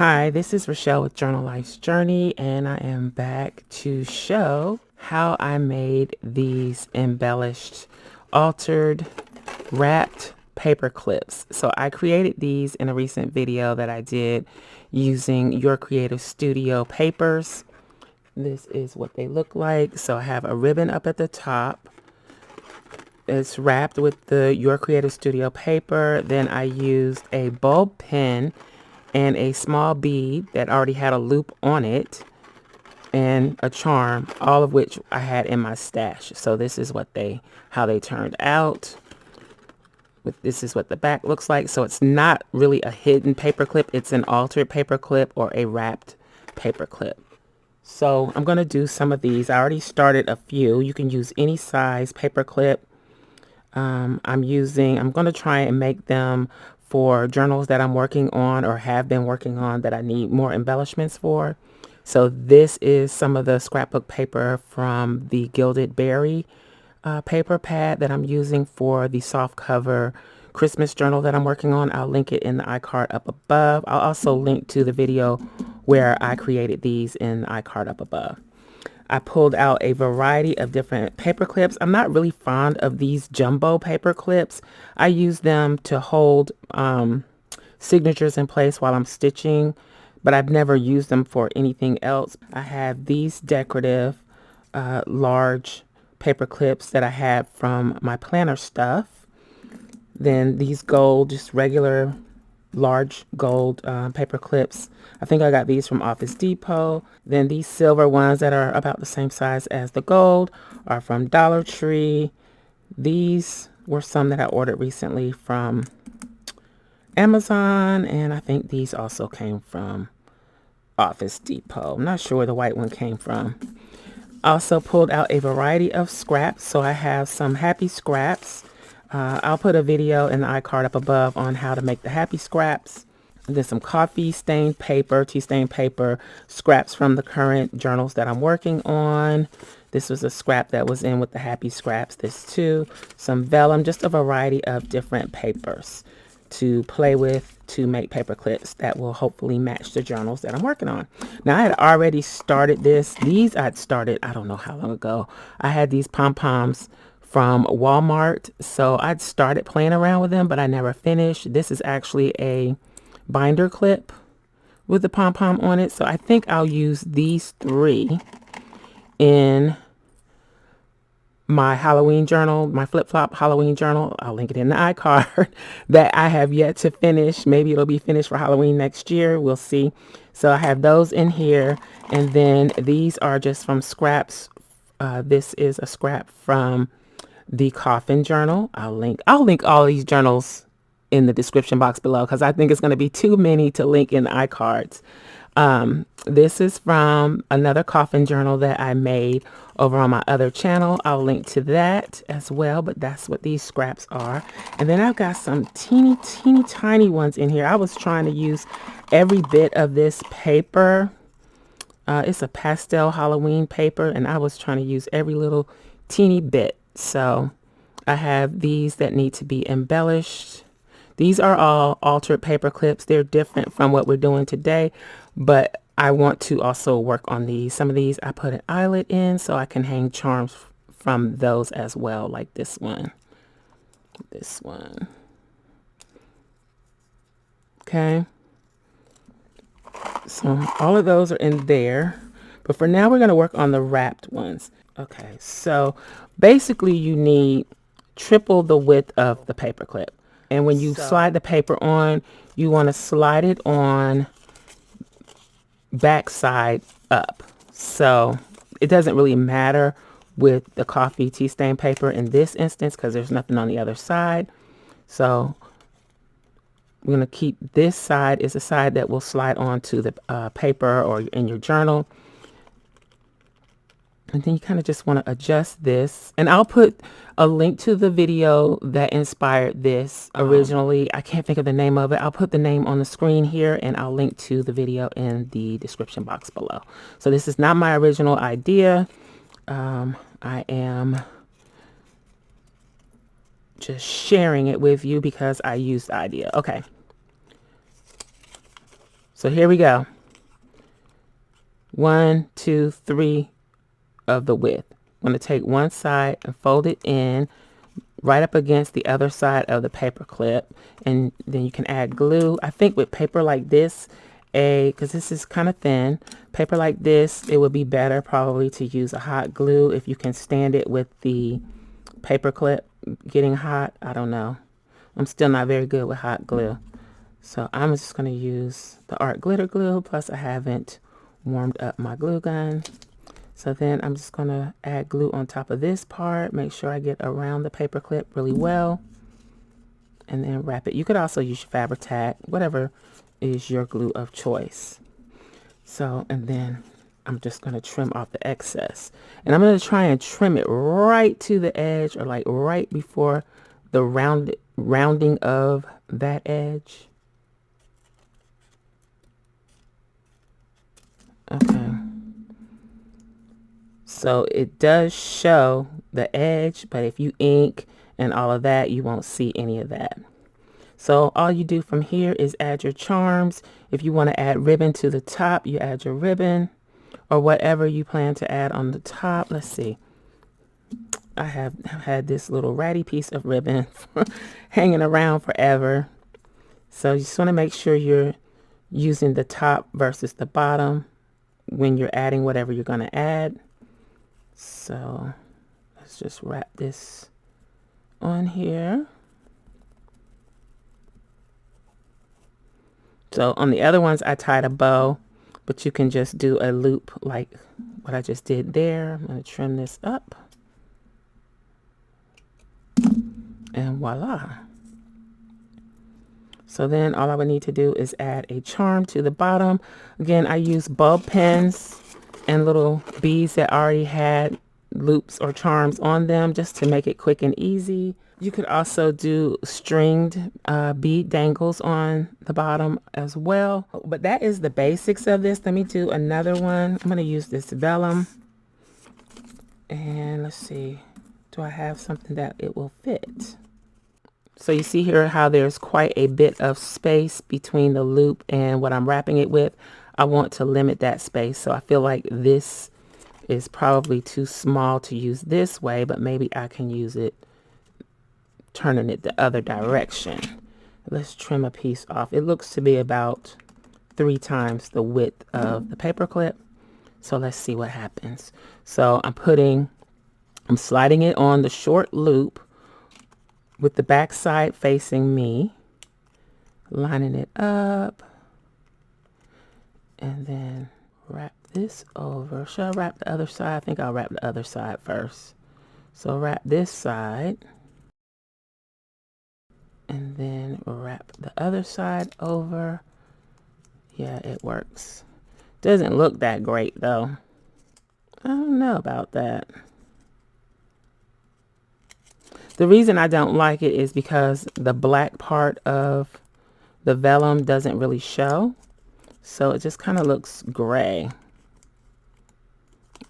Hi, this is Rachelle with Journal Life's Journey, and I am back to show how I made these embellished, altered, wrapped paper clips. So I created these in a recent video that I did using Your Creative Studio papers. This is what they look like. So I have a ribbon up at the top. It's wrapped with the Your Creative Studio paper. Then I used a bulb pen and a small bead that already had a loop on it and a charm, all of which I had in my stash. So this is what how they turned out. This is what the back looks like. So it's not really a hidden paper clip. It's an altered paper clip or a wrapped paper clip. So I'm going to do some of these. I already started a few. You can use any size paper clip. I'm going to try and make them for journals that I'm working on or have been working on that I need more embellishments for. So this is some of the scrapbook paper from the Gilded Berry paper pad that I'm using for the soft cover Christmas journal that I'm working on. I'll link it in the iCard up above. I'll also link to the video where I created these in the iCard up above. I pulled out a variety of different paper clips. I'm not really fond of these jumbo paper clips. I use them to hold signatures in place while I'm stitching, but I've never used them for anything else. I have these decorative large paper clips that I have from my planner stuff. Then these gold, just regular large gold paper clips. I think I got these from Office Depot. Then these silver ones that are about the same size as the gold are from Dollar Tree. These were some that I ordered recently from Amazon, and I think these also came from Office Depot. I'm not sure where the white one came from. Also pulled out a variety of scraps. So I have some happy scraps. I'll put a video in the iCard up above on how to make the happy scraps. And then some coffee stained paper, tea stained paper, scraps from the current journals that I'm working on. This was a scrap that was in with the happy scraps. This too. Some vellum, just a variety of different papers to play with to make paper clips that will hopefully match the journals that I'm working on. Now I had already started this. These I'd started, I don't know how long ago. I had these pom-poms from Walmart. So I'd started playing around with them, but I never finished. This is actually a binder clip with the pom-pom on it. So I think I'll use these three in my Halloween journal, my flip-flop Halloween journal. I'll link it in the iCard that I have yet to finish. Maybe it'll be finished for Halloween next year. We'll see. So I have those in here. And then these are just from scraps. This is a scrap from the Coffin journal. I'll link all these journals in the description box below because I think it's going to be too many to link in the iCards. This is from another Coffin journal that I made over on my other channel. I'll link to that as well, but that's what these scraps are. And then I've got some teeny tiny ones in here. I was trying to use every bit of this paper. It's a pastel Halloween paper, and I was trying to use every little teeny bit. So I have these that need to be embellished. These are all altered paper clips. They're different from what we're doing today, but I want to also work on these. Some of these I put an eyelet in so I can hang charms from those as well, like this one. This one. Okay. So all of those are in there. But for now, we're going to work on the wrapped ones. Okay, so basically you need triple the width of the paper clip. And when you slide the paper on, you want to slide it on back side up. So it doesn't really matter with the coffee tea stain paper in this instance because there's nothing on the other side. So we're going to keep this side is the side that will slide onto the paper or in your journal. And then you kind of just want to adjust this. And I'll put a link to the video that inspired this originally. I can't think of the name of it. I'll put the name on the screen here, and I'll link to the video in the description box below. So this is not my original idea. I am just sharing it with you because I used the idea. Okay. So here we go. 1, 2, 3 of the width. I'm going to take one side and fold it in right up against the other side of the paper clip, and then you can add glue. I think with paper like this, because this is kind of thin, paper like this, it would be better probably to use a hot glue if you can stand it with the paper clip getting hot. I don't know. I'm still not very good with hot glue. So I'm just going to use the art glitter glue, plus I haven't warmed up my glue gun. So then I'm just going to add glue on top of this part, make sure I get around the paper clip really well, and then wrap it. You could also use your Fabri-Tac, whatever is your glue of choice. So, and then I'm just going to trim off the excess. And I'm going to try and trim it right to the edge, or like right before the rounding of that edge. Okay. So it does show the edge, but if you ink and all of that, you won't see any of that. So all you do from here is add your charms. If you want to add ribbon to the top, you add your ribbon or whatever you plan to add on the top. Let's see. I have had this little ratty piece of ribbon hanging around forever. So you just want to make sure you're using the top versus the bottom when you're adding whatever you're going to add. So let's just wrap this on here. So on the other ones I tied a bow, but you can just do a loop like what I just did there. I'm going to trim this up, and voila. So then all I would need to do is add a charm to the bottom. Again, I use bulb pens and little beads that already had loops or charms on them just to make it quick and easy. You could also do stringed bead dangles on the bottom as well. But that is the basics of this. Let me do another one. I'm going to use this vellum. And let's see. Do I have something that it will fit? So you see here how there's quite a bit of space between the loop and what I'm wrapping it with. I want to limit that space. So I feel like this is probably too small to use this way, but maybe I can use it turning it the other direction. Let's trim a piece off. It looks to be about 3 times the width of the paper clip. So let's see what happens. So I'm sliding it on the short loop with the back side facing me, lining it up, and then wrap this over. Should I wrap the other side? I think I'll wrap the other side first. So wrap this side, and then wrap the other side over. Yeah, it works. Doesn't look that great though. I don't know about that. The reason I don't like it is because the black part of the vellum doesn't really show. So it just kind of looks gray.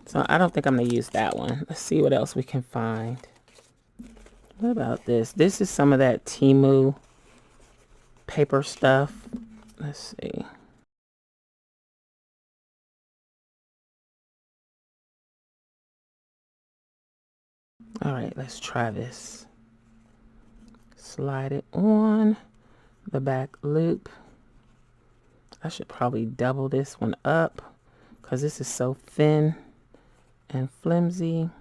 So I don't think I'm going to use that one. Let's see what else we can find. What about this? This is some of that Temu paper stuff. Let's see. All right, let's try this. Slide it on the back loop. I should probably double this one up because this is so thin and flimsy.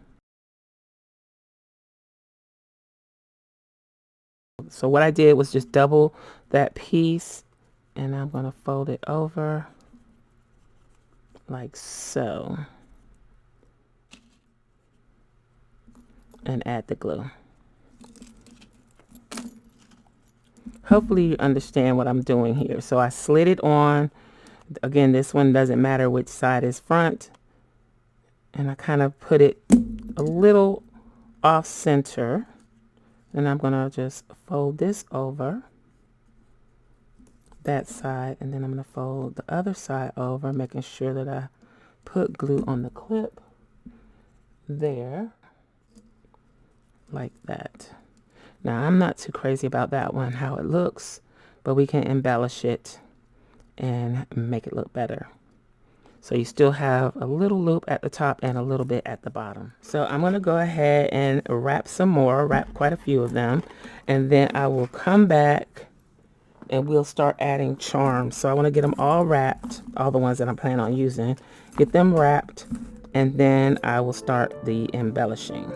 So what I did was just double that piece, and I'm going to fold it over like so and add the glue. Hopefully you understand what I'm doing here. So I slid it on. Again, this one doesn't matter which side is front. And I kind of put it a little off center. And I'm going to just fold this over that side. And then I'm going to fold the other side over, making sure that I put glue on the clip there. Like that. Now, I'm not too crazy about that one, how it looks, but we can embellish it and make it look better. So you still have a little loop at the top and a little bit at the bottom. So I'm going to go ahead and wrap some more, wrap quite a few of them, and then I will come back and we'll start adding charms. So I want to get them all wrapped, all the ones that I'm planning on using, get them wrapped, and then I will start the embellishing.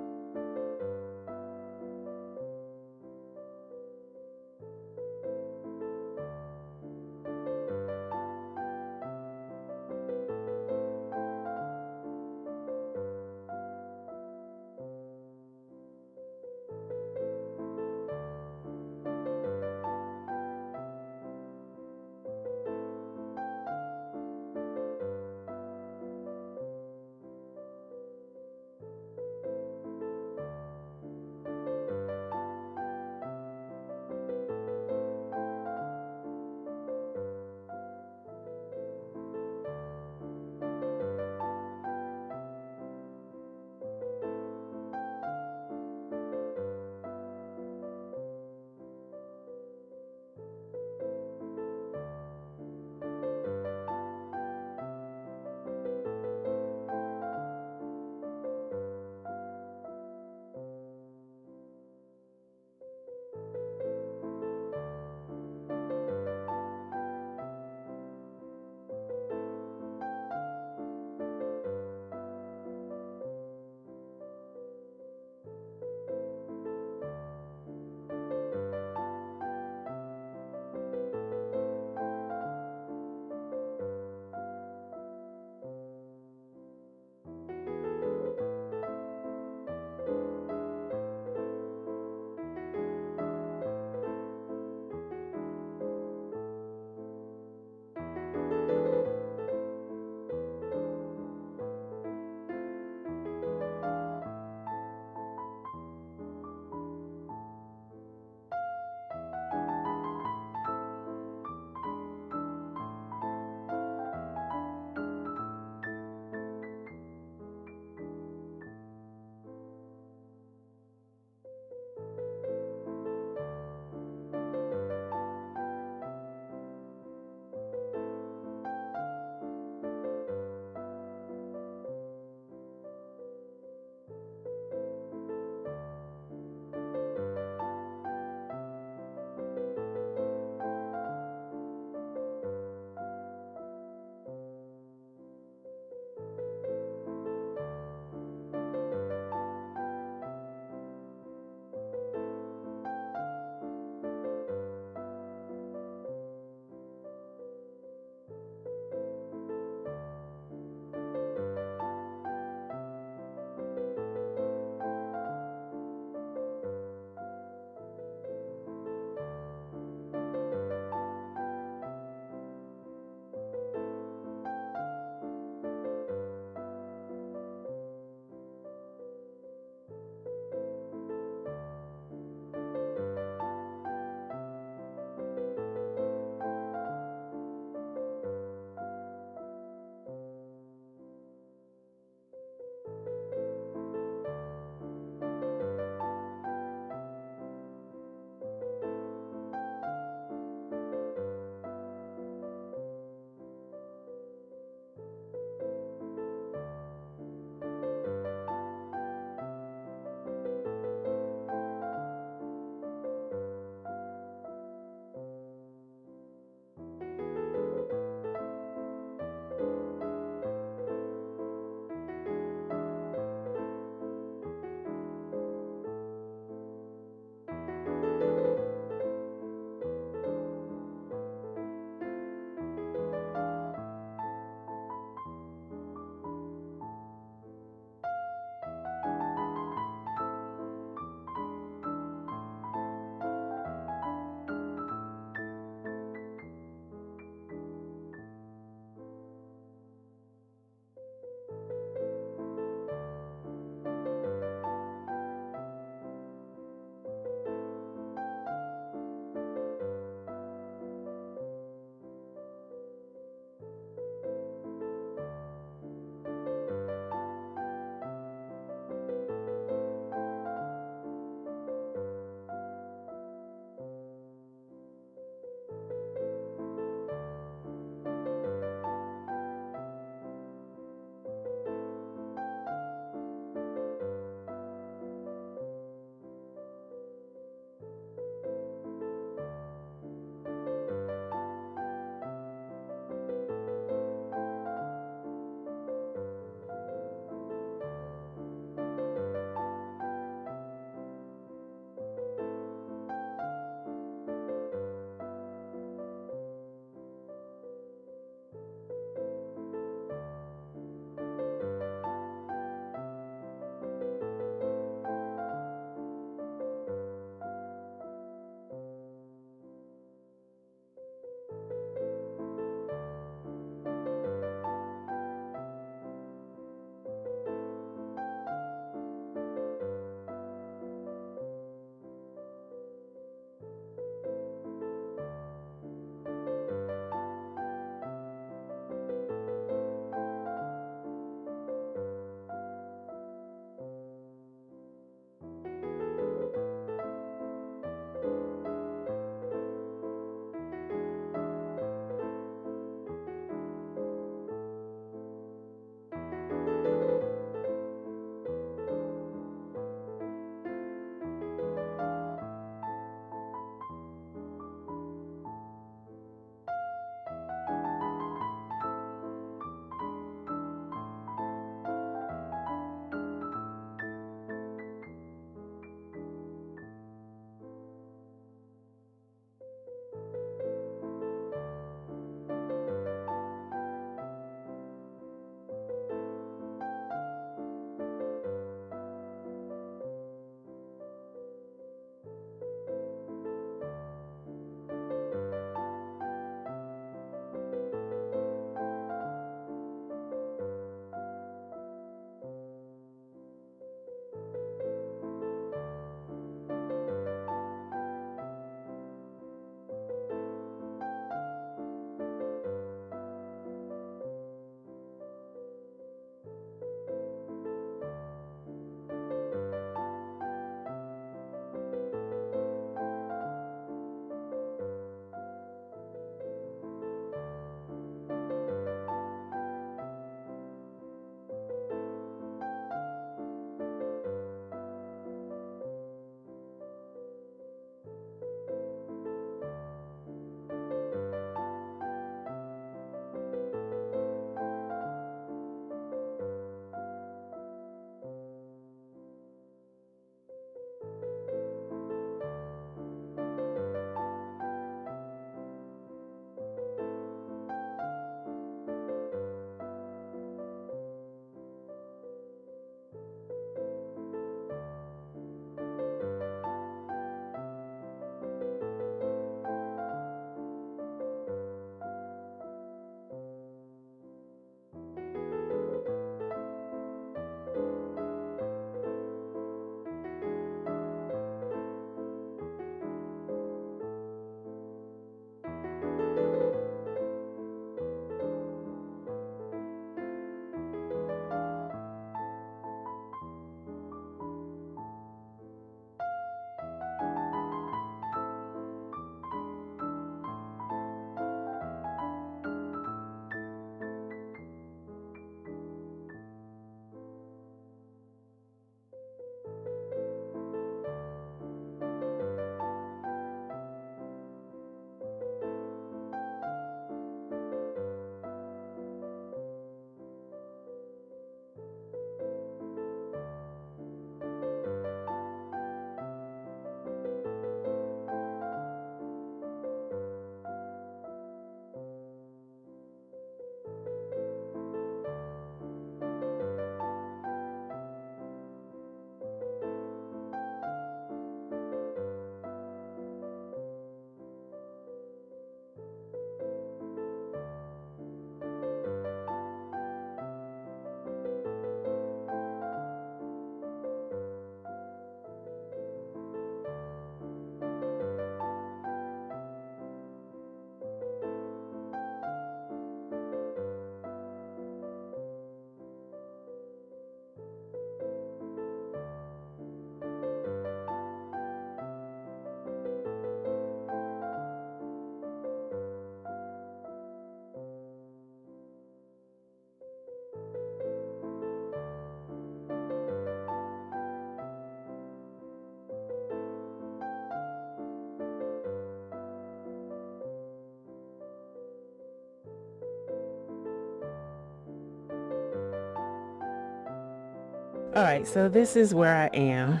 All right, so this is where I am.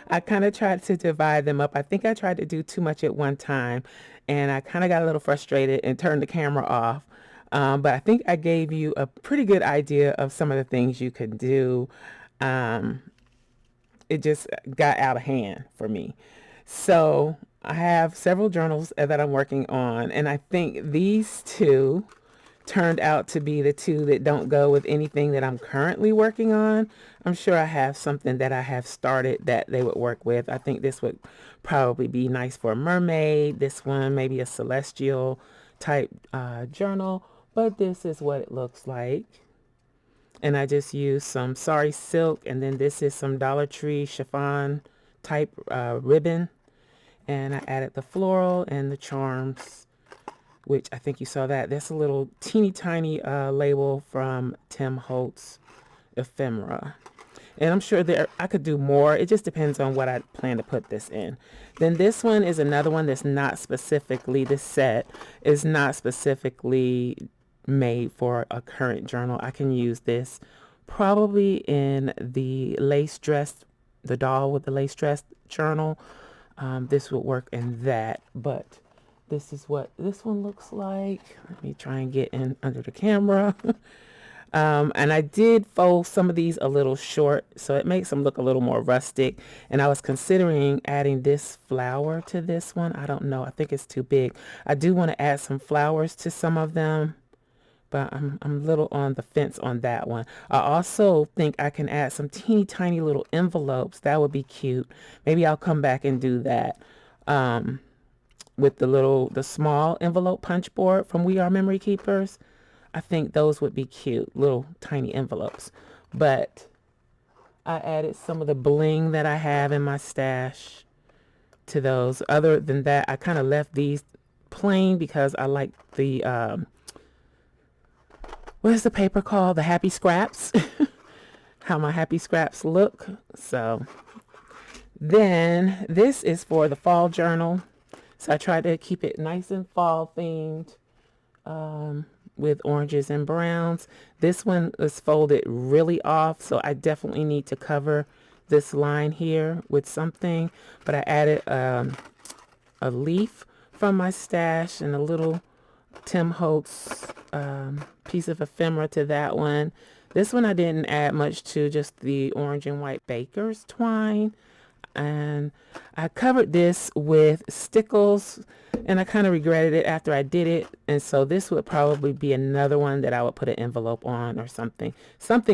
I kind of tried to divide them up. I think I tried to do too much at one time, and I kind of got a little frustrated and turned the camera off. But I think I gave you a pretty good idea of some of the things you could do. It just got out of hand for me. So I have several journals that I'm working on, and I think these two turned out to be the two that don't go with anything that I'm currently working on. I'm sure I have something that I have started that they would work with. I think this would probably be nice for a mermaid. This one, maybe a celestial type journal, but this is what it looks like. And I just used some sari silk, and then this is some Dollar Tree chiffon type ribbon. And I added the floral and the charms, which I think you saw that. That's a little teeny tiny label from Tim Holtz Ephemera. And I'm sure there I could do more. It just depends on what I plan to put this in. Then this one is another one that's not specifically, this set is not specifically made for a current journal. I can use this probably in the lace dress, the doll with the lace dress journal. This would work in that, but this is what this one looks like. Let me try and get in under the camera. And I did fold some of these a little short, so it makes them look a little more rustic. And I was considering adding this flower to this one. I don't know. I think it's too big. I do want to add some flowers to some of them, but I'm a little on the fence on that one. I also think I can add some teeny tiny little envelopes. That would be cute. Maybe I'll come back and do that. With the small envelope punch board from We Are Memory Keepers. I think those would be cute, little tiny envelopes. But I added some of the bling that I have in my stash to those. Other than that, I kind of left these plain because I like the, what is the paper called? The Happy Scraps. How my Happy Scraps look. So then this is for the fall journal. So I tried to keep it nice and fall themed with oranges and browns. This one is folded really off, so I definitely need to cover this line here with something. But I added a leaf from my stash and a little Tim Holtz piece of ephemera to that one. This one I didn't add much to, just the orange and white baker's twine. And I covered this with stickles, and I kind of regretted it after I did it. And so this would probably be another one that I would put an envelope on or something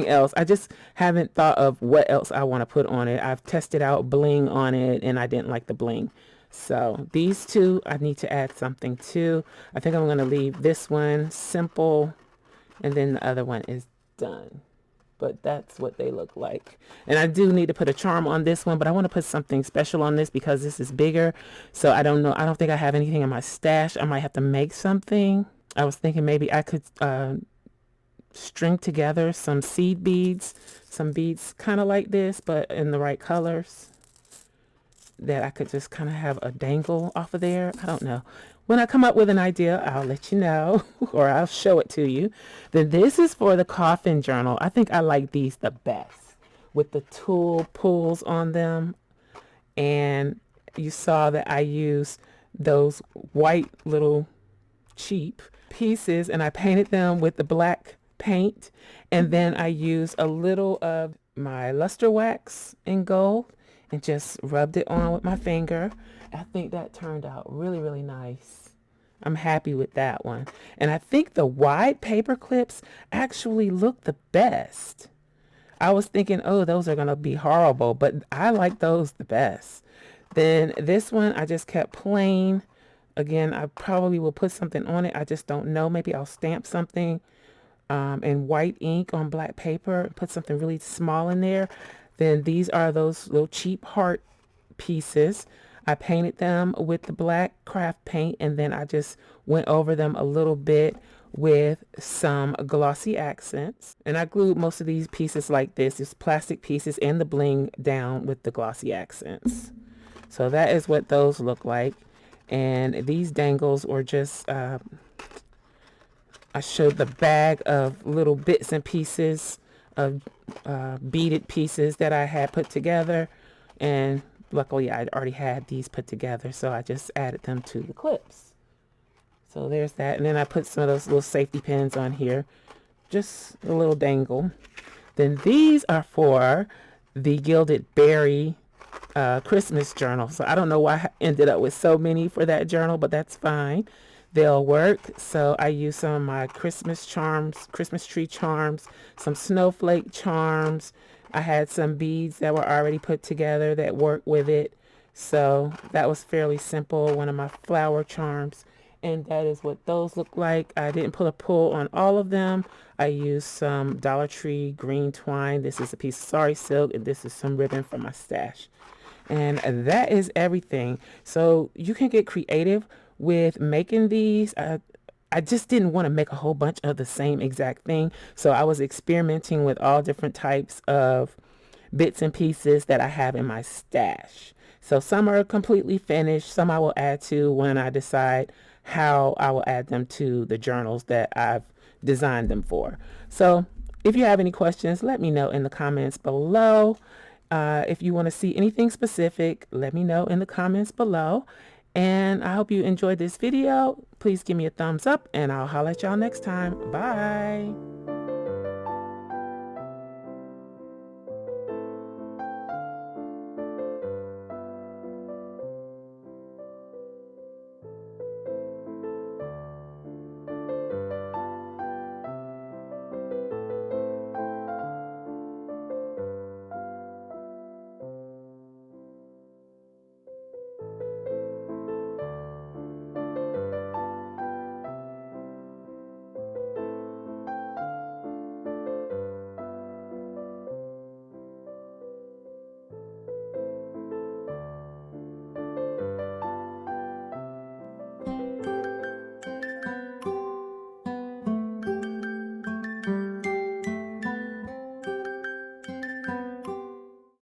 else. I just haven't thought of what else I want to put on it. I've tested out bling on it, and I didn't like the bling. So these two I need to add something to. I think I'm going to leave this one simple, and then the other one is done. But that's what they look like. And I do need to put a charm on this one, but I want to put something special on this because this is bigger. So I don't know. I don't think I have anything in my stash. I might have to make something. I was thinking maybe I could string together some seed beads, some beads kind of like this, but in the right colors, that I could just kind of have a dangle off of there. I don't know. When I come up with an idea, I'll let you know, or I'll show it to you. Then this is for the coffin journal. I think I like these the best with the tulle pulls on them. And you saw that I used those white little cheap pieces, and I painted them with the black paint. And then I used a little of my luster wax in gold and just rubbed it on with my finger. I think that turned out really, really nice. I'm happy with that one. And I think the wide paper clips actually look the best. I was thinking, oh, those are going to be horrible, but I like those the best. Then this one, I just kept plain. Again, I probably will put something on it. I just don't know. Maybe I'll stamp something in white ink on black paper, put something really small in there. Then these are those little cheap heart pieces. I painted them with the black craft paint, and then I just went over them a little bit with some glossy accents. And I glued most of these pieces like this, these plastic pieces and the bling down with the glossy accents. So that is what those look like. And these dangles were just, I showed the bag of little bits and pieces of beaded pieces that I had put together, and luckily I already had these put together, so I just added them to the clips. So there's that, and then I put some of those little safety pins on here, just a little dangle. Then these are for the Gilded Berry Christmas journal. So I don't know why I ended up with so many for that journal, but that's fine. They'll work. So I use some of my Christmas charms, Christmas tree charms, some snowflake charms. I had some beads that were already put together that work with it. So that was fairly simple. One of my flower charms. And that is what those look like. I didn't put a pull on all of them. I used some Dollar Tree green twine. This is a piece of sari silk, and this is some ribbon from my stash. And that is everything. So you can get creative with making these. I just didn't want to make a whole bunch of the same exact thing. So I was experimenting with all different types of bits and pieces that I have in my stash. So some are completely finished. Some I will add to when I decide how I will add them to the journals that I've designed them for. So if you have any questions, let me know in the comments below. If you want to see anything specific, let me know in the comments below. And I hope you enjoyed this video. Please give me a thumbs up, and I'll holler at y'all next time. Bye.